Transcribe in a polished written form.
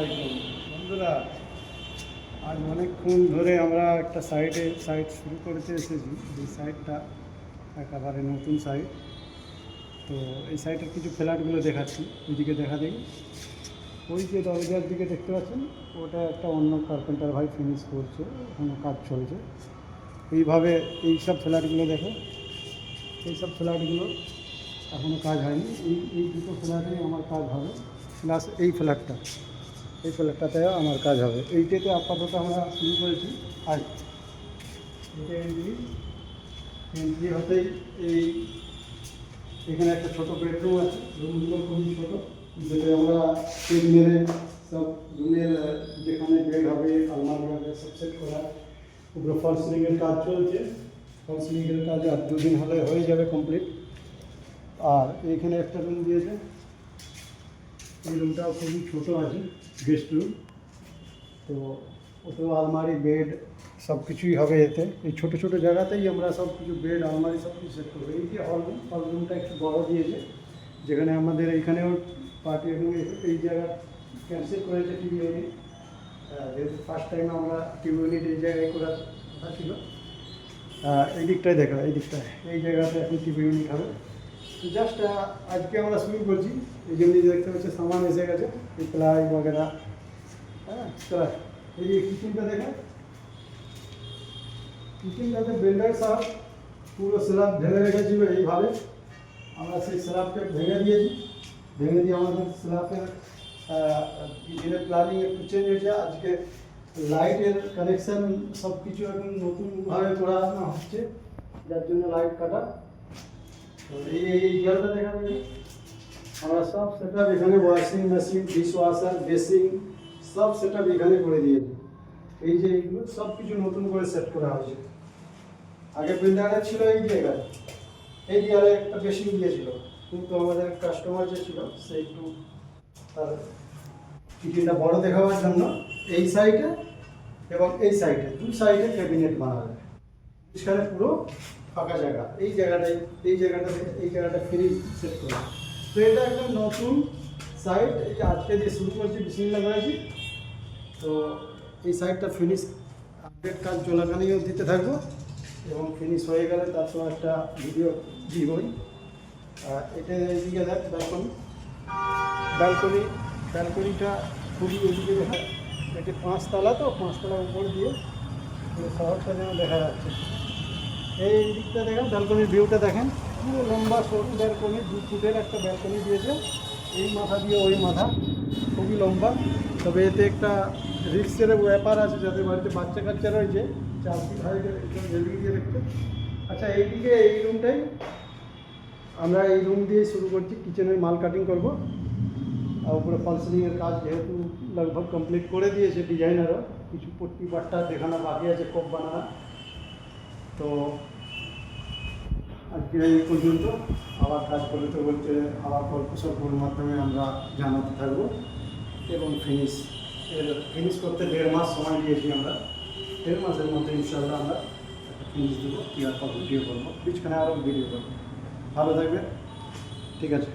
আলাইকুম বন্ধুরা। আজ অনেকক্ষণ ধরে আমরা একটা সাইট শুরু করতে এসেছি। এই সাইটটা একেবারে নতুন সাইট। তো এই সাইটের কিছু ফ্ল্যাটগুলো দেখাচ্ছি, এদিকে দেখা দেখি। ওই যে দরজার দিকে দেখতে পাচ্ছেন, ওটা একটা অন্য কার্পেন্টার ভাই ফিনিশ করছে, ওখানে কাজ চলছে। এইভাবে এইসব ফ্ল্যাটগুলো দেখো, এইসব ফ্ল্যাটগুলো এখনও কাজ হয়নি। এই দুটো ফ্ল্যাটেই আমার কাজ হবে, প্লাস এই ফ্ল্যাটটাতেও আমার কাজ হবে। এইটাতে আপাতত আমরা শুরু করেছি আজ। এটা এন্ট্রি হতেই এখানে একটা ছোটো বেডরুম আছে। রুমগুলো খুবই ছোটো, যেটা আমরা সেট মেরে সব রুমের যেখানে বেড হবে, আলমারি হবে, সব সেট করা। উপরে ফল সিলিংয়ের কাজ চলছে। ফল সিলিংয়ের কাজ আর 2 দিন হলে হয়ে যাবে কমপ্লিট। আর এইখানে একটা রুম দিয়েছে, এই রুমটাও খুবই ছোটো আছে, গেস্ট রুম। তো ওতেও আলমারি, বেড সব কিছুই হবে এতে। এই ছোটো ছোটো জায়গাতেই আমরা সব কিছু বেড, আলমারি সব কিছু সেট করবো। এই যে হল রুমটা একটু বড় দিয়েছে, যেখানে আমাদের এইখানেও পার্টি এবং এই জায়গা ক্যান্সেল করেছে টিভি ইউনিট। যেহেতু ফার্স্ট টাইম আমরা টিভি ইউনিট এই জায়গায় করার কথা ছিল। এই দিকটায় দেখা, এই জায়গাতে এখন টিভি ইউনিট হবে। তো জাস্ট আজকে আমরা শুরু করছি, এই জন্যই দেখতে পাচ্ছি সামান এসে গেছে, এই প্লাই বগেরা। চলা, এই যে কিচেনটা দেখেন, কিচেনটাতে বিল্ডার সাহেব পুরো স্ল্যাব ঢেলে রেখেছিল। এইভাবে আমরা সেই স্ল্যাবকে ভেঙে দিয়ে আমাদের স্ল্যাবের কিচেনের প্ল্যানিং একটু চেঞ্জ হয়েছে। আজকে লাইটের কানেকশান সব কিছু এখন নতুনভাবে করানো হচ্ছে, যার জন্য লাইট কাটা। তো এই জায়গাটা দেখা যাবে আমরা সব সেট আপ এখানে, washing machine, dish washer, basin সব সেট আপ এখানে করে দিয়েছি। এই যে এইগুলো সব কিছু নতুন করে সেট করা হয়েছে। আগে বিল্ডারে ছিল এই জায়গায়, এই দেয়ালে একটা বেসিং দিয়েছিল, কিন্তু আমাদের কাস্টমার যে ছিল সে একটু তার কিচেনটা বড় দেখাবার জন্য এই সাইডে এবং এই সাইডে 2 সাইডে ক্যাবিনেট বানাবে। এখানে পুরো ফাঁকা জায়গা, এই জায়গাটা ফ্রি সেট করা। তো এটা একদম নতুন সাইট, এই আজকে দিয়ে শুরু করছি, বিসমিল্লাহ করেছি। তো এই সাইটটা ফিনিশ আপডেট কাজ চলাকালীনও দিতে থাকবো, এবং ফিনিশ হয়ে গেলে তার সঙ্গে একটা ভিডিও দিবই। এটা এইদিকে দেখ ব্যালকনিটা খুবই এদিকে দেখা। এটি 5 তলা, তো 5 তলার উপর দিয়ে শহরটা যেন দেখা যাচ্ছে। এই দিকটা দেখেন, ব্যালকনির ভিউটা দেখেন, পুরো লম্বা সরু ব্যালকনি, 2 ফুটের একটা ব্যালকনি দিয়েছে। এই মাথা দিয়ে ওই মাথা, খুবই লম্বা। তবে এতে একটা রিস্কের ব্যাপার আছে, যাদের বাড়িতে বাচ্চা কাচ্চা রয়েছে, 4 ফিট হাইটের রেলিং দিয়ে রাখতে। আচ্ছা, এইদিকে এই রুমটাই আমরা এই রুম দিয়ে শুরু করছি, কিচেনের মাল কাটিং করব। আর উপরে ফল সিলিংয়ের কাজ যেহেতু লগভগ কমপ্লিট করে দিয়েছে ডিজাইনারও, কিছু পট্টি পাট্টা দেখানো বাকি আছে, কোপ বানানো। তো আজকে এই পর্যন্ত। আবার কাজ করতে বলতে আবার গল্প সল্পর মাধ্যমে আমরা জানাতে থাকবো। এবং ফিনিশ করতে 1.5 মাস সময় দিয়েছি আমরা। 1.5 মাসের মধ্যে ইনশাআল্লাহ আমরা একটা ফিনিশ দেবো, ক্লিয়ার ভিডিও করবো, বিছখানে আরও ভিডিও করবো। ভালো থাকবে, ঠিক আছে।